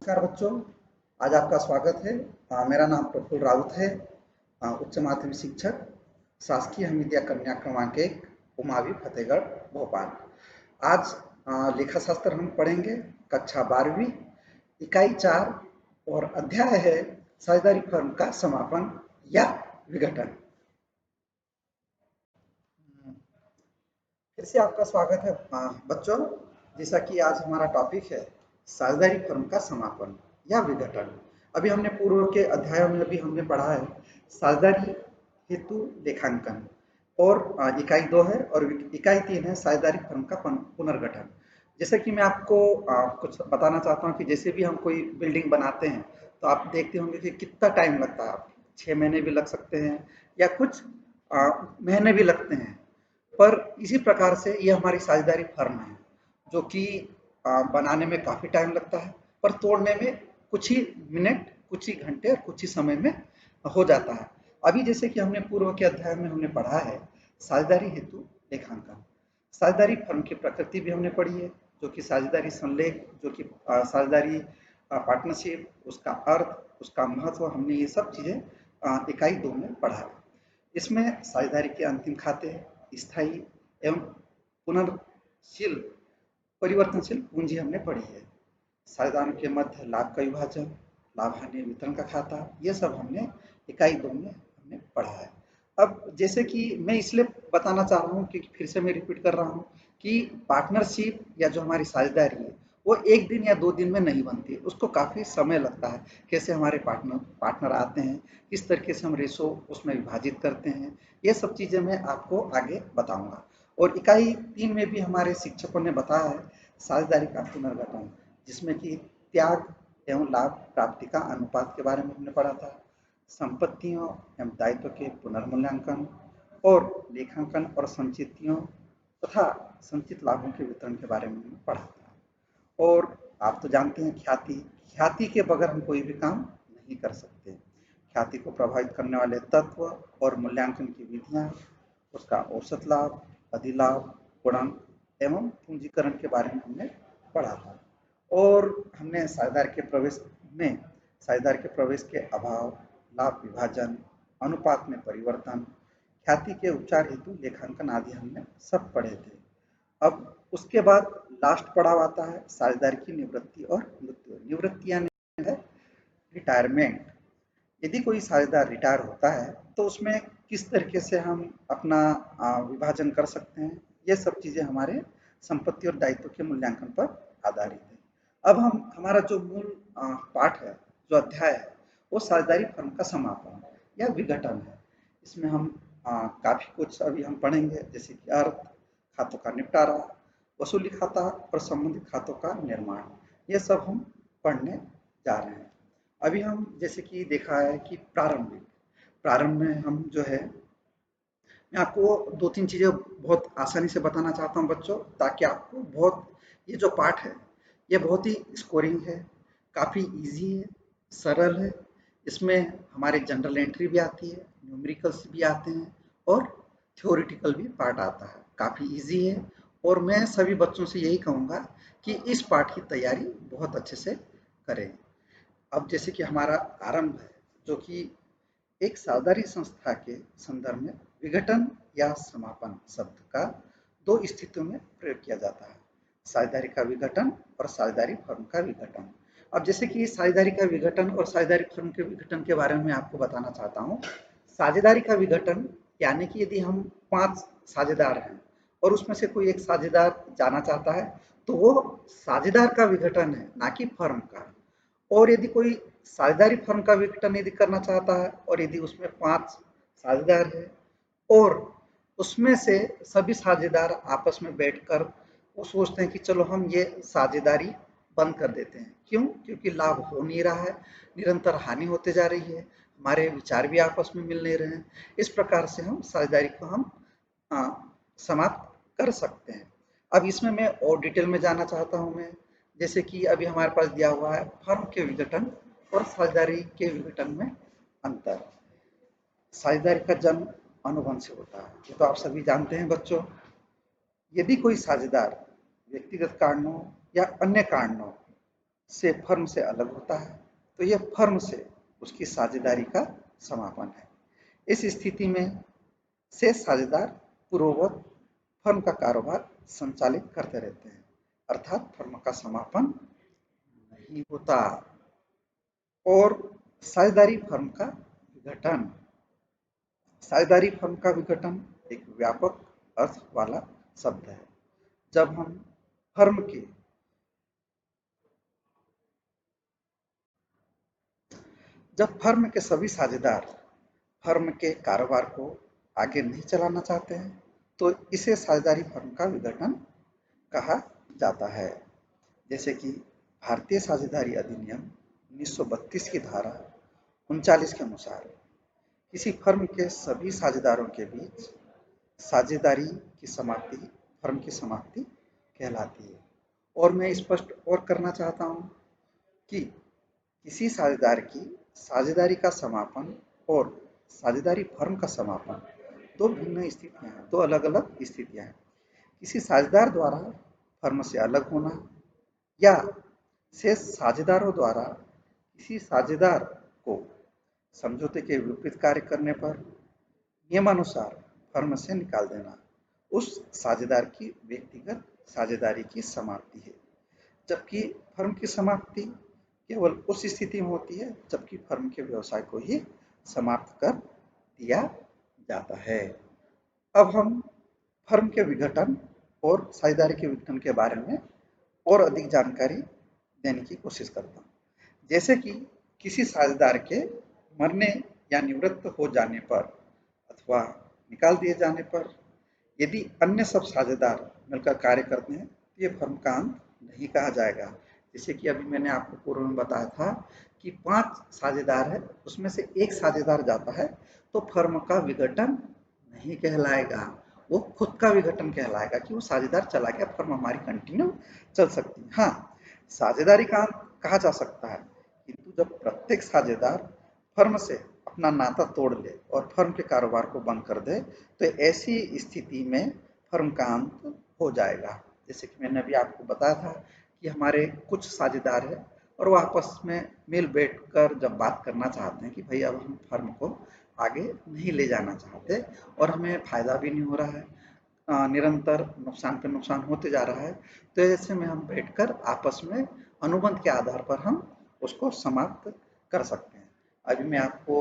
नमस्कार बच्चों, आज आपका स्वागत है। मेरा नाम प्रफुल्ल राउत है। उच्च माध्यमिक शिक्षक, शासकीय हमीदिया कन्या क्रमांक 1, उमावी फतेहगढ़ भोपाल। आज लेखा शास्त्र हम पढ़ेंगे, कक्षा 12वीं, इकाई 4 और अध्याय है साझेदारी फर्म का समापन या विघटन। फिर से आपका स्वागत है बच्चों। जैसा कि आज हमारा टॉपिक है साझेदारी फर्म का समापन या विघटन। अभी हमने पूर्व के अध्यायों में अभी हमने पढ़ा है साझेदारी हेतु लेखांकन, और इकाई 2 है और इकाई 3 है साझेदारी फर्म का पुनर्गठन। जैसे कि मैं आपको कुछ बताना चाहता हूँ कि जैसे भी हम कोई बिल्डिंग बनाते हैं तो आप देखते होंगे कि कितना टाइम लगता है। 6 महीने भी लग सकते हैं या कुछ महीने भी लगते हैं। पर इसी प्रकार से ये हमारी साझेदारी फर्म है जो कि बनाने में काफ़ी टाइम लगता है, पर तोड़ने में कुछ ही मिनट, कुछ ही घंटे और कुछ ही समय में हो जाता है। अभी जैसे कि हमने पूर्व के अध्याय में हमने पढ़ा है साझेदारी हेतु लेखांकन। साझेदारी फर्म की प्रकृति भी हमने पढ़ी है, जो कि साझेदारी संलेख, जो कि साझेदारी पार्टनरशिप, उसका अर्थ, उसका महत्व, हमने ये सब चीज़ें इकाई 2 में पढ़ा है। इसमें साझेदारी के अंतिम खाते, स्थायी एवं पुनर्शील परिवर्तनशील पूंजी हमने पढ़ी है। साझेदारों के मध्य लाभ का विभाजन, लाभ हानि वितरण का खाता, ये सब हमने इकाई 2 में हमने पढ़ा है। अब जैसे कि मैं इसलिए बताना चाह रहा हूँ क्योंकि फिर से मैं रिपीट कर रहा हूँ कि पार्टनरशिप या जो हमारी साझेदारी है वो 1 दिन या 2 दिन में नहीं बनती है, उसको काफ़ी समय लगता है। कैसे हमारे पार्टनर आते हैं, किस तरीके से हम रेशो उसमें विभाजित करते हैं, ये सब चीज़ें मैं आपको आगे बताऊंगा। और इकाई 3 में भी हमारे शिक्षकों ने बताया है साझेदारी का पुनर्गठन, जिसमें कि त्याग एवं लाभ प्राप्ति का अनुपात के बारे में हमने पढ़ा था, संपत्तियों एवं दायित्व के पुनर्मूल्यांकन और लेखांकन और संचितियों तथा संचित लाभों के वितरण के बारे में हमने पढ़ा था। और आप तो जानते हैं ख्याति, ख्याति के बगैर हम कोई भी काम नहीं कर सकते। ख्याति को प्रभावित करने वाले तत्व और मूल्यांकन की विधियां, उसका औसत लाभ, अधिलाभ, गुणांक एवं पूंजीकरण के बारे में हमने पढ़ा था। और हमने साझेदार के प्रवेश के अभाव, लाभ विभाजन, अनुपात में परिवर्तन, ख्याति के उपचार हेतु लेखांकन आदि हमने सब पढ़े थे। अब उसके बाद लास्ट पड़ाव आता है साझेदार की निवृत्ति और मृत्यु। निवृत्ति यानी है रिटायरमेंट। यदि कोई साझेदार रिटायर होता है तो उसमें किस तरीके से हम अपना विभाजन कर सकते हैं, ये सब चीज़ें हमारे संपत्ति और दायित्व के मूल्यांकन पर आधारित है। अब हम हमारा जो मूल पाठ है, जो अध्याय है, वो साझेदारी फर्म का समापन या विघटन है। इसमें हम काफ़ी कुछ अभी हम पढ़ेंगे, जैसे कि अर्थ, खातों का निपटारा, वसूली खाता और संबंधित खातों का निर्माण, ये सब हम पढ़ने जा रहे हैं। अभी हम जैसे कि देखा है कि प्रारंभ में हम जो है, मैं आपको 2-3 चीज़ें बहुत आसानी से बताना चाहता हूँ बच्चों, ताकि आपको बहुत, ये जो पाठ है ये बहुत ही स्कोरिंग है, काफ़ी इजी है, सरल है। इसमें हमारे जनरल एंट्री भी आती है, न्यूमेरिकल्स भी आते हैं और थ्योरेटिकल भी पार्ट आता है। काफ़ी इजी है और मैं सभी बच्चों से यही कहूँगा कि इस पाठ की तैयारी बहुत अच्छे से करें। अब जैसे कि हमारा आरंभ है, जो कि एक साझेदारी संस्था के संदर्भ में विघटन या समापन शब्द का 2 स्थितियों में प्रयोग किया जाता है, साझेदारी का विघटन और साझेदारी फर्म का विघटन। अब जैसे कि साझेदारी का विघटन और साझेदारी फर्म के विघटन के बारे में मैं आपको बताना चाहता हूँ। साझेदारी का विघटन यानी कि यदि हम 5 साझेदार हैं और उसमें से कोई एक साझेदार जाना चाहता है तो वो साझेदार का विघटन है, ना कि फर्म का। और यदि कोई साझेदारी फर्म का विघटन यदि करना चाहता है और यदि उसमें 5 साझेदार है और उसमें से सभी साझेदार आपस में बैठकर वो सोचते हैं कि चलो हम ये साझेदारी बंद कर देते हैं। क्यों? क्योंकि लाभ हो नहीं रहा है, निरंतर हानि होते जा रही है, हमारे विचार भी आपस में मिल नहीं रहे हैं। इस प्रकार से हम साझेदारी को हम समाप्त कर सकते हैं। अब इसमें मैं और डिटेल में जाना चाहता हूँ मैं, जैसे कि अभी हमारे पास दिया हुआ है फर्म के विघटन और साझेदारी के विघटन में अंतर। साझेदारी का जन्म अनुबंध से होता है, ये तो आप सभी जानते हैं बच्चों। यदि कोई साझेदार व्यक्तिगत कारणों या अन्य कारणों से फर्म से अलग होता है तो यह फर्म से उसकी साझेदारी का समापन है। इस स्थिति में शेष साझेदार पूर्ववत फर्म का कारोबार संचालित करते रहते हैं, अर्थात फर्म का समापन नहीं होता। और साझेदारी फर्म का विघटन। साझेदारी फर्म का विघटन एक व्यापक अर्थ वाला शब्द है। जब हम फर्म के जब फर्म के सभी साझेदार फर्म के कारोबार को आगे नहीं चलाना चाहते हैं तो इसे साझेदारी फर्म का विघटन कहा जाता है। जैसे कि भारतीय साझेदारी अधिनियम 1932 की धारा 39 के अनुसार किसी फर्म के सभी साझेदारों के बीच साझेदारी की समाप्ति फर्म की समाप्ति कहलाती है। और मैं स्पष्ट और करना चाहता हूँ कि किसी साझेदार की साझेदारी का समापन और साझेदारी फर्म का समापन दो भिन्न स्थितियां हैं, दो अलग-अलग स्थितियां हैं। किसी साझेदार द्वारा फर्म से अलग होना या शेष साझेदारों द्वारा किसी साझेदार को समझौते के विपरीत कार्य करने पर नियमानुसार फर्म से निकाल देना उस साझेदार की व्यक्तिगत साझेदारी की समाप्ति है। जबकि फर्म की समाप्ति केवल उस स्थिति में होती है जबकि फर्म के व्यवसाय को ही समाप्त कर दिया जाता है। अब हम फर्म के विघटन और साझेदारी के विघटन के बारे में और अधिक जानकारी देने की कोशिश करता हूँ। जैसे कि किसी साझेदार के मरने या निवृत्त हो जाने पर अथवा निकाल दिए जाने पर यदि अन्य सब साझेदार मिलकर कार्य करते हैं तो ये फर्म का अंत नहीं कहा जाएगा। जैसे कि अभी मैंने आपको पूर्व में बताया था कि 5 साझेदार है, उसमें से एक साझेदार जाता है तो फर्म का विघटन नहीं कहलाएगा, वो खुद का विघटन कहलाएगा कि वो साझेदार चला गया, फर्म हमारी कंटिन्यू चल सकती है। हाँ, साझेदारी का अंत कहा जा सकता है किंतु जब प्रत्येक साझेदार फर्म से अपना नाता तोड़ ले और फर्म के कारोबार को बंद कर दे तो ऐसी स्थिति में फर्म का अंत हो जाएगा। जैसे कि मैंने अभी आपको बताया था कि हमारे कुछ साझेदार हैं और वो आपस में मिल बैठ कर जब बात करना चाहते हैं कि भाई अब हम फर्म को आगे नहीं ले जाना चाहते और हमें फ़ायदा भी नहीं हो रहा है, निरंतर नुकसान पे नुकसान होते जा रहा है, तो ऐसे में हम बैठकर आपस में अनुबंध के आधार पर हम उसको समाप्त कर सकते हैं। अभी मैं आपको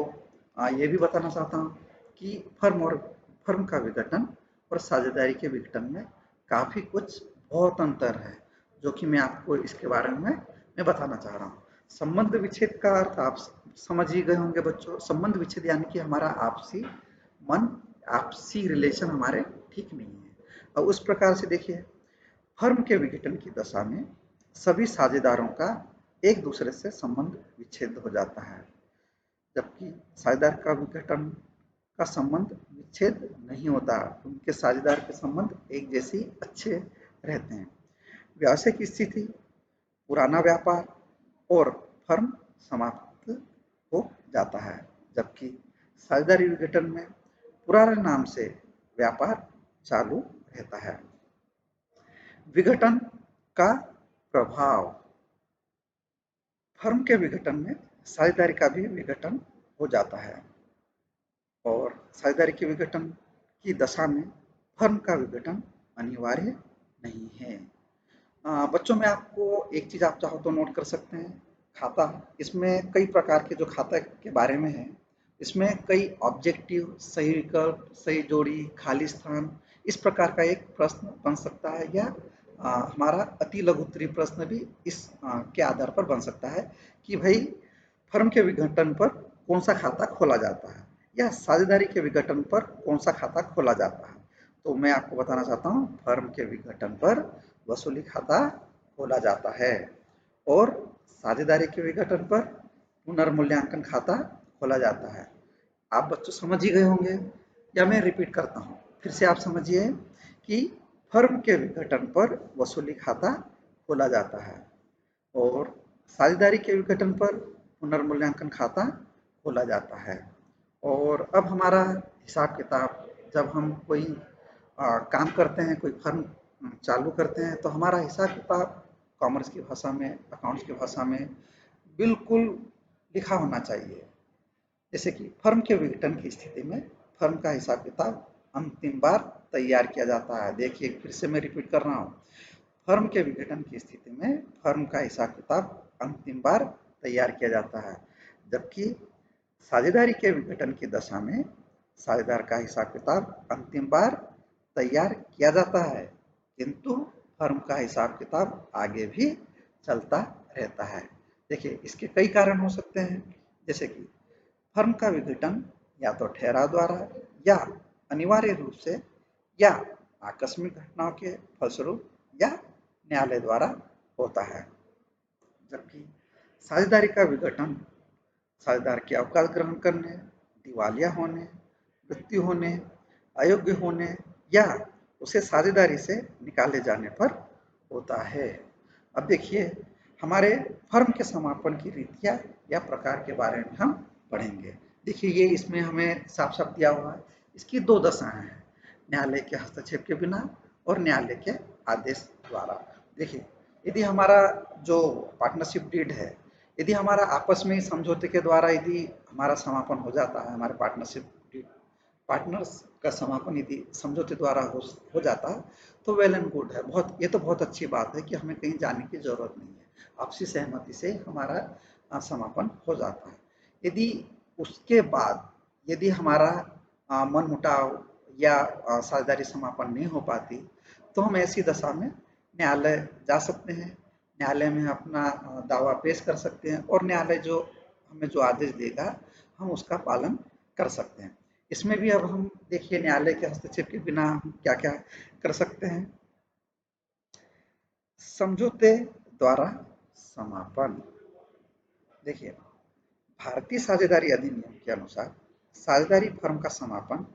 ये भी बताना चाहता हूँ कि फर्म का विघटन और साझेदारी के विघटन में काफ़ी कुछ बहुत अंतर है जो कि मैं आपको इसके बारे में मैं बताना चाह रहा हूँ। संबंध विच्छेद का अर्थ आप समझ ही गए होंगे बच्चों। संबंध विच्छेद यानी कि हमारा आपसी रिलेशन हमारे ठीक नहीं है। और उस प्रकार से देखिए फर्म के विघटन की दशा में सभी साझेदारों का एक दूसरे से संबंध विच्छेद हो जाता है जबकि साझेदार का विघटन का संबंध विच्छेद नहीं होता, उनके साझेदार के संबंध एक जैसे अच्छे रहते हैं। व्यावसायिक स्थिति पुराना व्यापार और फर्म समाप्त हो जाता है जबकि साझेदारी विघटन में पुराने नाम से व्यापार चालू रहता है। विघटन का प्रभाव। फर्म के विघटन में साझेदारी का भी विघटन हो जाता है और साझेदारी के विघटन की दशा में फर्म का विघटन अनिवार्य नहीं है। बच्चों में आपको एक चीज़ आप चाहो तो नोट कर सकते हैं, खाता। इसमें कई प्रकार के जो खाता के बारे में है, इसमें कई ऑब्जेक्टिव, सही विकल्प, सही जोड़ी, खाली स्थान, इस प्रकार का एक प्रश्न बन सकता है या हमारा अति लघु उत्तरीय प्रश्न भी इस के आधार पर बन सकता है कि भाई फर्म के विघटन पर कौन सा खाता खोला जाता है या साझेदारी के विघटन पर कौन सा खाता खोला जाता है। तो मैं आपको बताना चाहता हूँ फर्म के विघटन पर वसूली खाता खोला जाता है और साझेदारी के विघटन पर पुनर्मूल्यांकन खाता खोला जाता है। आप बच्चों समझ ही गए होंगे या मैं रिपीट करता हूँ, फिर से आप समझिए कि फर्म के विघटन पर वसूली खाता खोला जाता है और साझेदारी के विघटन पर पुनर्मूल्यांकन खाता खोला जाता है। और अब हमारा हिसाब किताब, जब हम कोई काम करते हैं, कोई फर्म चालू करते हैं तो हमारा हिसाब किताब कॉमर्स की भाषा में, अकाउंट्स की भाषा में बिल्कुल लिखा होना चाहिए। जैसे कि फर्म के विघटन की स्थिति में फर्म का हिसाब किताब अंतिम बार तैयार किया जाता है। देखिए फिर से मैं रिपीट कर रहा हूँ, फर्म के विघटन की स्थिति में फर्म का हिसाब किताब अंतिम बार तैयार किया जाता है, जबकि साझेदारी के विघटन की दशा में साझेदार का हिसाब किताब अंतिम बार तैयार किया जाता है, किंतु फर्म का हिसाब किताब आगे भी चलता रहता है। देखिए इसके कई कारण हो सकते हैं, जैसे कि फर्म का विघटन या तो ठहराव द्वारा या अनिवार्य रूप से या आकस्मिक घटनाओं के फलस्वरूप या न्यायालय द्वारा होता है, जबकि साझेदारी का विघटन साझेदार के अवकाश ग्रहण करने, दिवालिया होने, मृत्यु होने, अयोग्य होने या उसे साझेदारी से निकाले जाने पर होता है। अब देखिए हमारे फर्म के समापन की रीतियां या प्रकार के बारे में हम पढ़ेंगे। देखिए ये इसमें हमें साफ साफ दिया हुआ है, इसकी दो दशाएं हैं, न्यायालय के हस्तक्षेप के बिना और न्यायालय के आदेश द्वारा। देखिए यदि हमारा जो पार्टनरशिप डीड है, यदि हमारा आपस में समझौते के द्वारा यदि हमारा समापन हो जाता है, हमारे पार्टनरशिप डीड पार्टनर्स का समापन यदि समझौते द्वारा हो जाता है तो वेल एंड गुड है, बहुत ये तो बहुत अच्छी बात है कि हमें कहीं जाने की जरूरत नहीं है, आपसी सहमति से हमारा समापन हो जाता है। यदि उसके बाद यदि हमारा मन मुटाव या साझेदारी समापन नहीं हो पाती तो हम ऐसी दशा में न्यायालय जा सकते हैं, न्यायालय में अपना दावा पेश कर सकते हैं और न्यायालय जो हमें जो आदेश देगा हम उसका पालन कर सकते हैं। इसमें भी अब हम देखिए न्यायालय के हस्तक्षेप के बिना हम क्या क्या कर सकते हैं। समझौते द्वारा समापन, देखिए भारतीय साझेदारी अधिनियम के अनुसार साझेदारी फर्म का समापन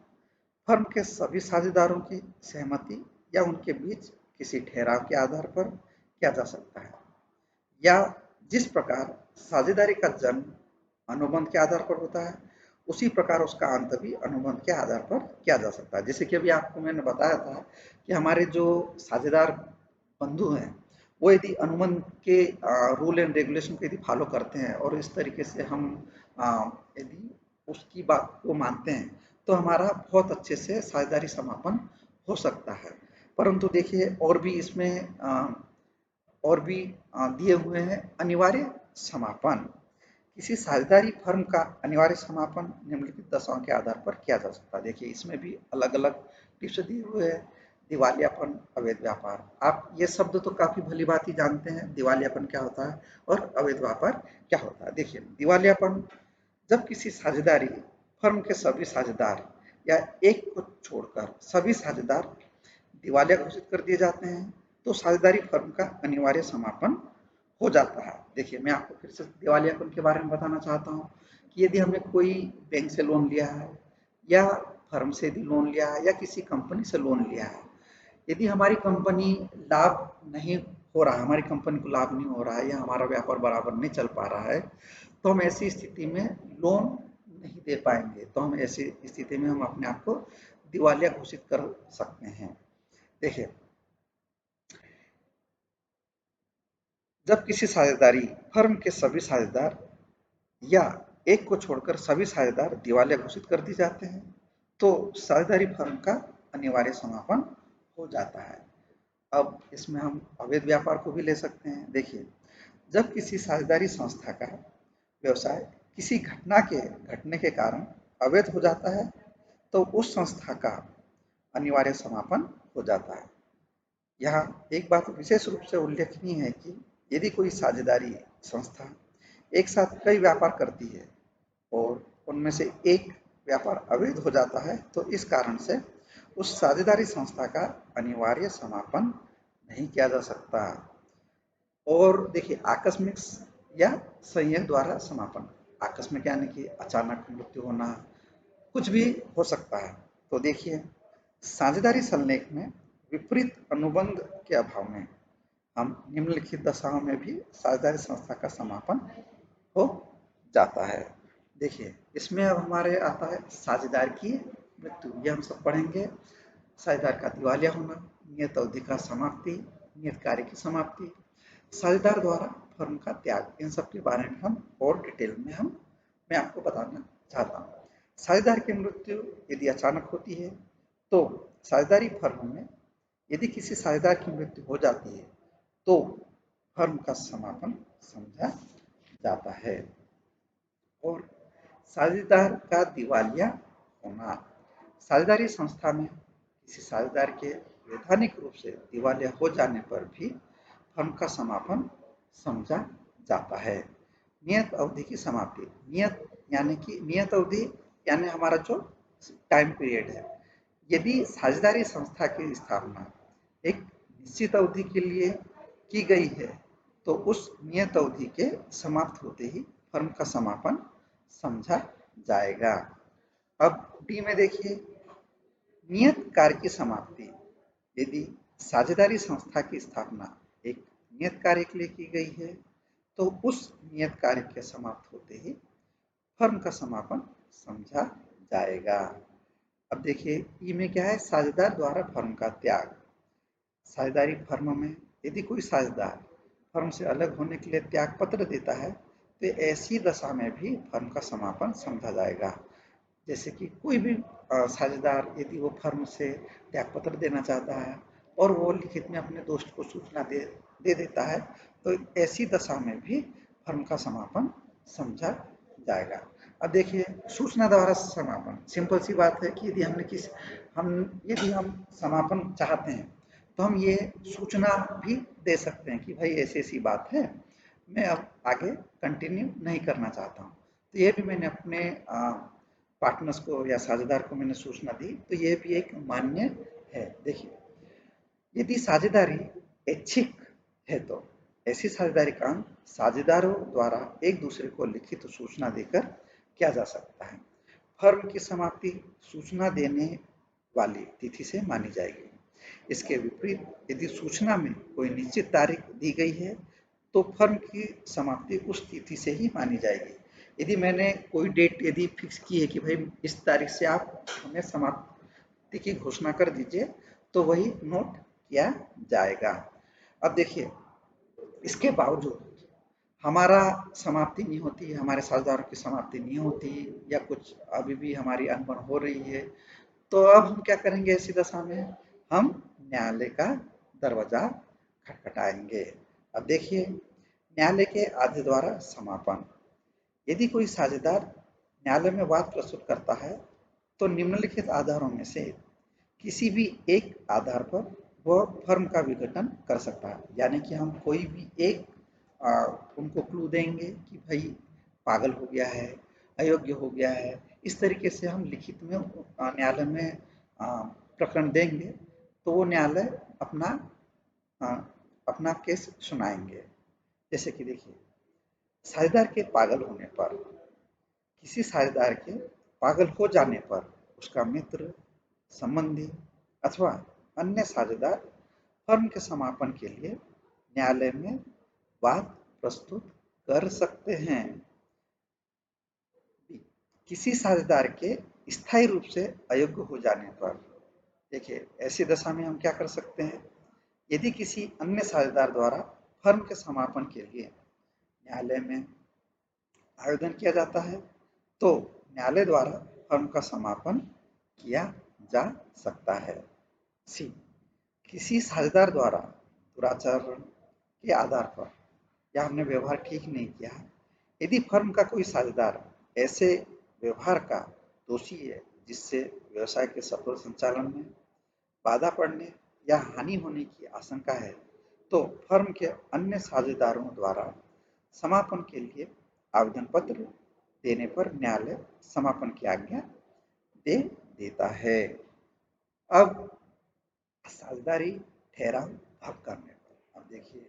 फर्म के सभी साझेदारों की सहमति या उनके बीच किसी ठहराव के आधार पर किया जा सकता है, या जिस प्रकार साझेदारी का जन्म अनुबंध के आधार पर होता है उसी प्रकार उसका अंत भी अनुबंध के आधार पर किया जा सकता है। जैसे कि अभी आपको मैंने बताया था कि हमारे जो साझेदार बंधु हैं वो यदि अनुबंध के रूल एंड रेगुलेशन को यदि फॉलो करते हैं और इस तरीके से हम यदि उसकी बात को मानते हैं तो हमारा बहुत अच्छे से साझेदारी समापन हो सकता है। परंतु देखिए और भी इसमें और भी दिए हुए हैं अनिवार्य समापन। किसी साझेदारी फर्म का अनिवार्य समापन निम्नलिखित दशाओं के आधार पर किया जा सकता है। देखिए इसमें भी अलग अलग टिप्स दिए हुए हैं। दिवालियापन, अवैध व्यापार, आप ये शब्द तो काफी भली बात ही जानते हैं, दिवालियापन क्या होता है और अवैध व्यापार क्या होता है। देखिए दिवालियापन जब किसी साझेदारी फर्म के सभी साझेदार या एक को छोड़कर सभी साझेदार दिवालिया घोषित कर दिए जाते हैं तो साझेदारी फर्म का अनिवार्य समापन हो जाता है। देखिए मैं आपको फिर से दिवालियापन के बारे में बताना चाहता हूँ कि यदि हमने कोई बैंक से लोन लिया है या फर्म से यदि लोन लिया है या किसी कंपनी से लोन लिया है, यदि हमारी कंपनी लाभ नहीं हो रहा है, हमारी कंपनी को लाभ नहीं हो रहा है या हमारा व्यापार बराबर नहीं चल पा रहा है तो हम ऐसी स्थिति में लोन नहीं दे पाएंगे, तो हम ऐसी स्थिति में हम अपने आप को दिवालिया घोषित कर सकते हैं। देखिए जब किसी साझेदारी फर्म के सभी साझेदार या एक को छोड़कर सभी साझेदार दिवालिया घोषित कर दिए जाते हैं तो साझेदारी फर्म का अनिवार्य समापन हो जाता है। अब इसमें हम अवैध व्यापार को भी ले सकते हैं। देखिए जब किसी साझेदारी संस्था का व्यवसाय किसी घटना के घटने के कारण अवैध हो जाता है तो उस संस्था का अनिवार्य समापन हो जाता है। यहाँ एक बात विशेष रूप से उल्लेखनीय है कि यदि कोई साझेदारी संस्था एक साथ कई व्यापार करती है और उनमें से एक व्यापार अवैध हो जाता है तो इस कारण से उस साझेदारी संस्था का अनिवार्य समापन नहीं किया जा सकता। और देखिए आकस्मिक या संयोग द्वारा समापन, आकस्मिक यानी कि अचानक मृत्यु होना, कुछ भी हो सकता है। तो देखिए साझेदारी संलेख में विपरीत अनुबंध के अभाव में हम निम्नलिखित दशाओं में भी साझेदारी संस्था का समापन हो जाता है। देखिए इसमें अब हमारे आता है साझेदार की मृत्यु, यह हम सब पढ़ेंगे। साझेदार का दिवालिया होना, नियत अवधि का समाप्ति, नियत कार्य की समाप्ति, साझेदार द्वारा फर्म का त्याग, इन सब के बारे में हम और डिटेल में मैं आपको बताना चाहता हूँ। साझेदार की मृत्यु यदि अचानक होती है तो साझेदारी फर्म में यदि किसी साझेदार की मृत्यु हो जाती है तो फर्म का समापन समझा जाता है। और साझेदार का दिवालिया होना, साझेदारी संस्था में किसी साझेदार के वैधानिक रूप से दिवालिया हो जाने पर भी फर्म का समापन समझा जाता है। नियत अवधि की समाप्ति, नियत अवधि यानी हमारा जो टाइम पीरियड है। यदि साझेदारी संस्था की स्थापना एक निश्चित अवधि के लिए की गई है तो उस नियत अवधि के समाप्त होते ही फर्म का समापन समझा जाएगा। अब डी में देखिए, नियत कार्य की समाप्ति, यदि साझेदारी संस्था की स्थापना एक नियत कार्य के लिए की गई है तो उस नियत कार्य के समाप्त होते ही फर्म का समापन समझा जाएगा। अब देखिए ई में क्या है, साझेदार द्वारा फर्म का त्याग। साझेदारी फर्म में यदि कोई साझेदार फर्म से अलग होने के लिए त्याग पत्र देता है तो ऐसी दशा में भी फर्म का समापन समझा जाएगा। जैसे कि कोई भी साझेदार यदि वो फर्म से त्यागपत्र देना चाहता है और वो लिखित में अपने दोस्त को सूचना दे देता है तो ऐसी दशा में भी फर्म का समापन समझा जाएगा। अब देखिए सूचना द्वारा समापन, सिंपल सी बात है कि यदि हम समापन चाहते हैं तो हम ये सूचना भी दे सकते हैं कि भाई ऐसी ऐसी बात है, मैं अब आगे कंटिन्यू नहीं करना चाहता हूँ। तो ये भी मैंने अपने पार्टनर्स को या साझेदार को मैंने सूचना दी, तो ये भी एक मान्य है। देखिए यदि साझेदारी ऐच्छिक है तो ऐसी साझेदारी का साझेदारों द्वारा एक दूसरे को लिखित सूचना देकर किया जा सकता है। फर्म की समाप्ति सूचना देने वाली तिथि से मानी जाएगी। इसके विपरीत यदि सूचना में कोई निश्चित तारीख दी गई है तो फर्म की समाप्ति उस तिथि से ही मानी जाएगी। यदि मैंने कोई डेट यदि फिक्स की है कि भाई इस तारीख से आप हमें समाप्ति की घोषणा कर दीजिए तो वही नोट किया जाएगा। अब देखिए इसके बावजूद हमारा समाप्ति नहीं होती, हमारे साझेदारों की समाप्ति नहीं होती या कुछ अभी भी हमारी अनबन हो रही है तो अब हम क्या करेंगे, ऐसी दशा में हम न्यायालय का दरवाजा खटखटाएंगे। अब देखिए न्यायालय के आदेश द्वारा समापन, यदि कोई साझेदार न्यायालय में वाद प्रस्तुत करता है तो निम्नलिखित आधारों में से किसी भी एक आधार पर वह फर्म का विघटन कर सकता है। यानी कि हम कोई भी एक उनको क्लू देंगे कि भाई पागल हो गया है, अयोग्य हो गया है, इस तरीके से हम लिखित में न्यायालय में प्रकरण देंगे तो वो न्यायालय अपना केस सुनाएंगे। जैसे कि देखिए साझेदार के पागल होने पर, किसी साझेदार के पागल हो जाने पर उसका मित्र, संबंधी अथवा अन्य साझेदार फर्म के समापन के लिए न्यायालय में वाद प्रस्तुत कर सकते हैं। किसी साझेदार के स्थायी रूप से अयोग्य हो जाने पर, देखिए ऐसी दशा में हम क्या कर सकते हैं, यदि किसी अन्य साझेदार द्वारा फर्म के समापन के लिए न्यायालय में आवेदन किया जाता है तो न्यायालय द्वारा फर्म का समापन किया जा सकता है। सी, किसी साझेदार द्वारा दुराचरण के आधार पर या हमने व्यवहार ठीक नहीं किया, यदि फर्म का कोई साझेदार ऐसे व्यवहार का दोषी है जिससे व्यवसाय के सफल संचालन में बाधा पड़ने या हानि होने की आशंका है तो फर्म के अन्य साझेदारों द्वारा समापन के लिए आवेदन पत्र देने पर न्यायालय समापन की आज्ञा दे देता है। अब साझेदारी ठहराव भंग करने पर, अब देखिए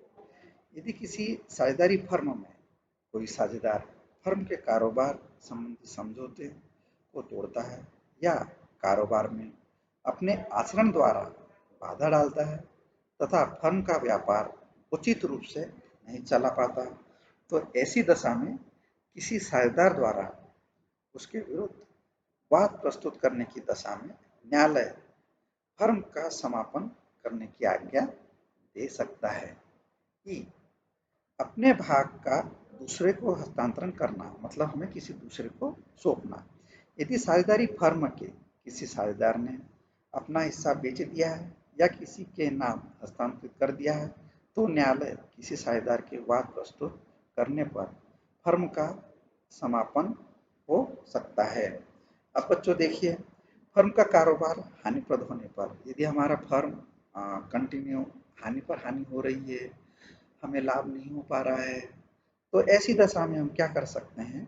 यदि किसी साझेदारी फर्म में कोई साझेदार फर्म के कारोबार संबंधी समझौते को तोड़ता है या कारोबार में अपने आचरण द्वारा बाधा डालता है तथा फर्म का व्यापार उचित रूप से नहीं चला पाता तो ऐसी दशा में किसी साझेदार द्वारा उसके विरुद्ध वाद प्रस्तुत करने की दशा में न्यायालय फर्म का समापन करने की आज्ञा दे सकता है। अपने भाग का दूसरे को हस्तांतरण करना, मतलब हमें किसी दूसरे को सौंपना। यदि साझेदारी फर्म के किसी साझेदार ने अपना हिस्सा बेच दिया है या किसी के नाम हस्तांतरित कर दिया है, तो न्यायालय किसी साझेदार के वाद प्रस्तुत करने पर फर्म का समापन हो सकता है। अब बच्चों देखिए, फर्म का कारोबार हानिप्रद होने पर, यदि हमारा फर्म कंटिन्यू हानि पर हानि हो रही है, हमें लाभ नहीं हो पा रहा है, तो ऐसी दशा में हम क्या कर सकते हैं?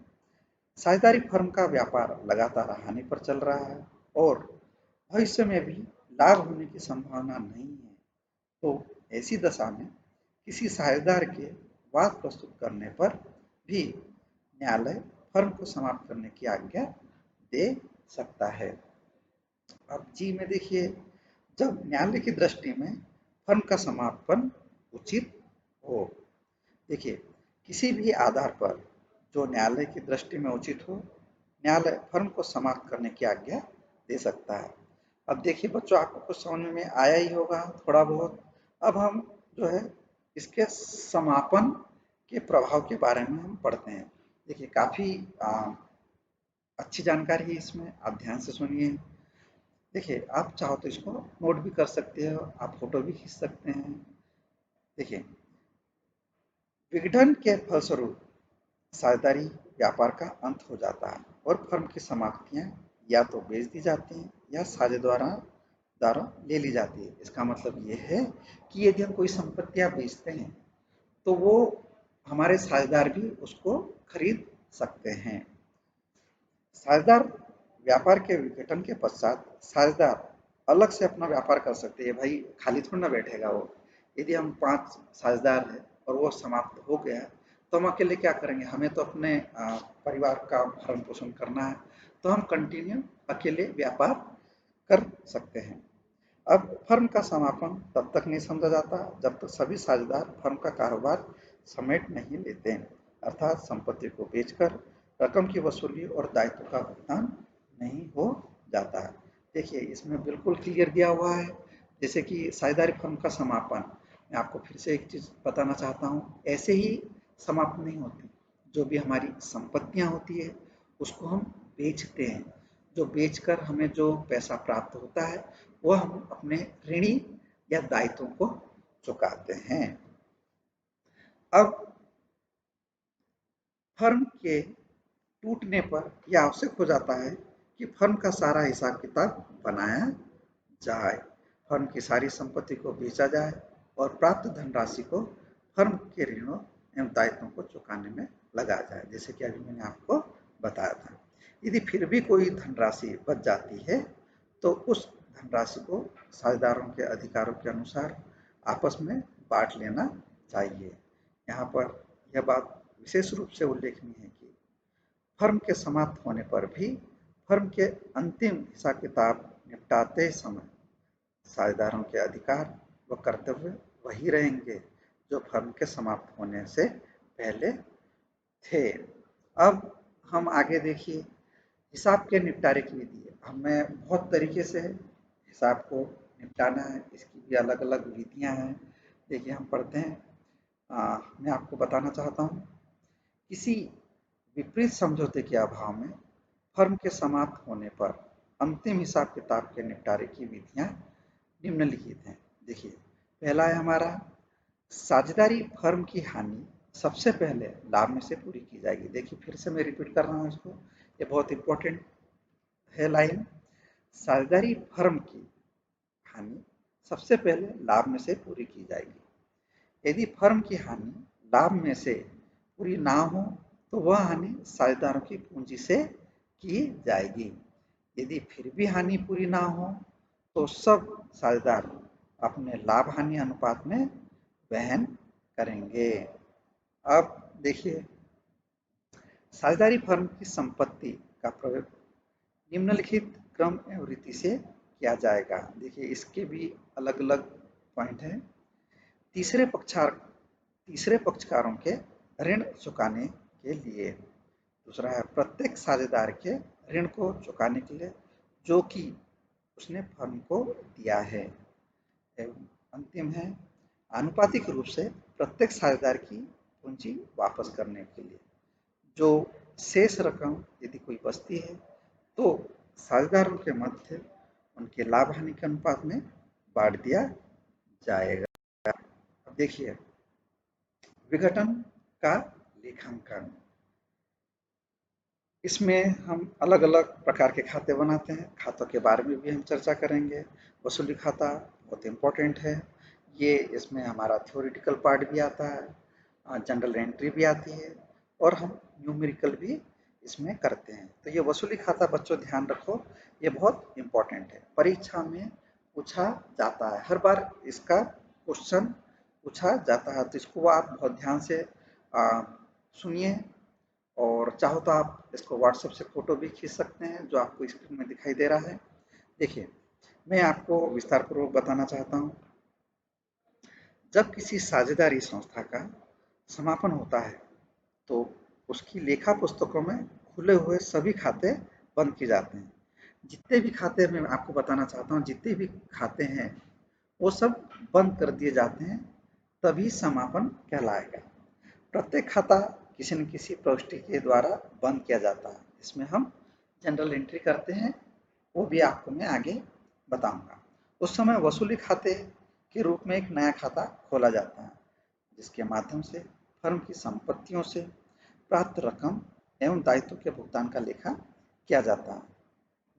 साझेदारी फर्म का व्यापार लगातार हानि पर चल रहा है और भविष्य में भी लाभ होने की संभावना नहीं है, तो ऐसी दशा में किसी साझेदार के वाद प्रस्तुत करने पर भी न्यायालय फर्म को समाप्त करने की आज्ञा दे सकता है। अब जी में देखिए, जब न्यायालय की दृष्टि में फर्म का समापन उचित हो, देखिए किसी भी आधार पर जो न्यायालय की दृष्टि में उचित हो, न्यायालय फर्म को समाप्त करने की आज्ञा दे सकता है। अब देखिए बच्चों, आपको कुछ समझ में आया ही होगा थोड़ा बहुत। अब हम जो है इसके समापन के प्रभाव के बारे में हम पढ़ते हैं। देखिए काफी अच्छी जानकारी है इसमें, आप ध्यान से सुनिए। देखिए आप चाहो तो इसको नोट भी कर सकते हो, आप फोटो भी खींच सकते हैं। देखिए, विघटन के फलस्वरूप साझेदारी व्यापार का अंत हो जाता है और फर्म की समाप्तियां या तो बेच दी जाती हैं या साझेदारों द्वारा ले ली जाती है। इसका मतलब ये है कि यदि हम कोई संपत्तियां बेचते हैं तो वो हमारे साझेदार भी उसको खरीद सकते हैं। साझेदार व्यापार के विघटन के पश्चात साझेदार अलग से अपना व्यापार कर सकते हैं। भाई खाली थोड़ा ना बैठेगा वो। यदि हम 5 साझेदार हैं और वो समाप्त हो गया, तो हम अकेले क्या करेंगे? हमें तो अपने परिवार का भरण पोषण करना है, तो हम कंटिन्यू अकेले व्यापार कर सकते हैं। अब फर्म का समापन तब तक नहीं समझा जाता जब तक सभी साझेदार फर्म का कारोबार समेट नहीं लेते हैं, अर्थात संपत्ति को बेचकर रकम की वसूली और दायित्व का भुगतान नहीं हो जाता है। देखिए इसमें बिल्कुल क्लियर दिया हुआ है। जैसे कि साझेदारी फर्म का समापन, मैं आपको फिर से एक चीज बताना चाहता हूँ, ऐसे ही समाप्त नहीं होती। जो भी हमारी संपत्तियां होती है उसको हम बेचते हैं, जो बेचकर हमें जो पैसा प्राप्त होता है वो हम अपने ऋणी या दायित्वों को चुकाते हैं। अब फर्म के टूटने पर यह आवश्यक हो जाता है कि फर्म का सारा हिसाब किताब बनाया जाए, फर्म की सारी संपत्ति को बेचा जाए और प्राप्त धनराशि को फर्म के ऋणों एवं दायित्वों को चुकाने में लगाया जाए, जैसे कि अभी मैंने आपको बताया था। यदि फिर भी कोई धनराशि बच जाती है तो उस धनराशि को साझेदारों के अधिकारों के अनुसार आपस में बांट लेना चाहिए। यहाँ पर यह बात विशेष रूप से उल्लेखनीय है कि फर्म के समाप्त होने पर भी फर्म के अंतिम हिसाब किताब निपटाते समय साझेदारों के अधिकार व कर्तव्य वही रहेंगे जो फर्म के समाप्त होने से पहले थे। अब हम आगे देखिए, हिसाब के निपटारे की विधि है। हमें बहुत तरीके से हिसाब को निपटाना है, इसकी भी अलग अलग विधियां हैं। देखिए हम पढ़ते हैं, मैं आपको बताना चाहता हूँ। किसी विपरीत समझौते के अभाव में फर्म के समाप्त होने पर अंतिम हिसाब किताब के निपटारे की विधियां निम्नलिखित हैं। देखिए पहला है हमारा, साझेदारी फर्म की हानि सबसे पहले लाभ में से पूरी की जाएगी। देखिए फिर से मैं रिपीट कर रहा हूँ इसको, ये बहुत इंपॉर्टेंट है लाइन। साझेदारी फर्म की हानि सबसे पहले लाभ में से पूरी की जाएगी। यदि फर्म की हानि लाभ में से पूरी ना हो तो वह हानि साझेदारों की पूंजी से की जाएगी। यदि फिर भी हानि पूरी ना हो तो सब साझेदार अपने लाभ हानि अनुपात में वहन करेंगे। अब देखिए, साझेदारी फर्म की संपत्ति का प्रयोग निम्नलिखित क्रम एवं रीति से किया जाएगा। देखिए इसके भी अलग अलग पॉइंट हैं। तीसरे पक्षार तीसरे पक्षकारों के ऋण चुकाने के लिए। दूसरा है प्रत्येक साझेदार के ऋण को चुकाने के लिए जो कि उसने फर्म को दिया है। एवं अंतिम है, आनुपातिक रूप से प्रत्येक साझेदार की पूंजी वापस करने के लिए। जो शेष रकम यदि कोई बचती है तो साझेदारों के मध्य उनके लाभ हानि के अनुपात में बांट दिया जाएगा। अब देखिए, विघटन का लेखांकन। इसमें हम अलग-अलग प्रकार के खाते बनाते हैं। खातों के बारे में भी हम चर्चा करेंगे। वसूली खाता बहुत इम्पोर्टेंट है। ये इसमें हमारा थ्योरेटिकल पार्ट भी आता है, जनरल एंट्री भी आती है और हम न्यूमेरिकल भी इसमें करते हैं। तो ये वसूली खाता बच्चों ध्यान रखो, ये बहुत इम्पोर्टेंट है। परीक्षा में पूछा जाता है, हर बार इसका क्वेश्चन पूछा जाता है, तो इसको आप बहुत ध्यान से सुनिए और चाहो तो आप इसको व्हाट्सएप से फ़ोटो भी खींच सकते हैं, जो आपको स्क्रीन में दिखाई दे रहा है। देखिए, मैं आपको विस्तारपूर्वक बताना चाहता हूँ। जब किसी साझेदारी संस्था का समापन होता है, तो उसकी लेखा पुस्तकों में खुले हुए सभी खाते बंद किए जाते हैं। जितने भी खाते मैं आपको बताना चाहता हूँ, जितने भी खाते हैं, वो सब बंद कर दिए जाते हैं, तभी समापन कहलाएगा। प्रत्येक खाता किसी न किसी प्रविष्टि के द्वारा बंद किया जाता है। इसमें हम जनरल एंट्री करते हैं, वो भी आपको मैं आगे बताऊंगा। उस समय वसूली खाते के रूप में एक नया खाता खोला जाता है, जिसके माध्यम से फर्म की संपत्तियों से प्राप्त रकम एवं दायित्व के भुगतान का लेखा किया जाता है।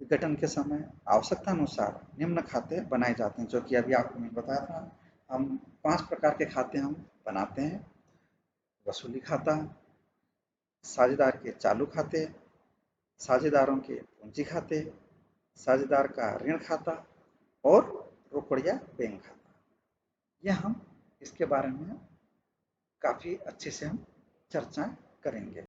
विघटन के समय आवश्यकता अनुसार निम्न खाते बनाए जाते हैं, जो कि अभी आपको मैं बताया था। हम 5 प्रकार के खाते हम बनाते हैं: वसूली खाता, साझेदार के चालू खाते, साझेदारों के पूंजी खाते, साझेदार का ऋण खाता और रोकड़िया बैंक खाता। यह हम इसके बारे में काफ़ी अच्छे से हम चर्चा करेंगे।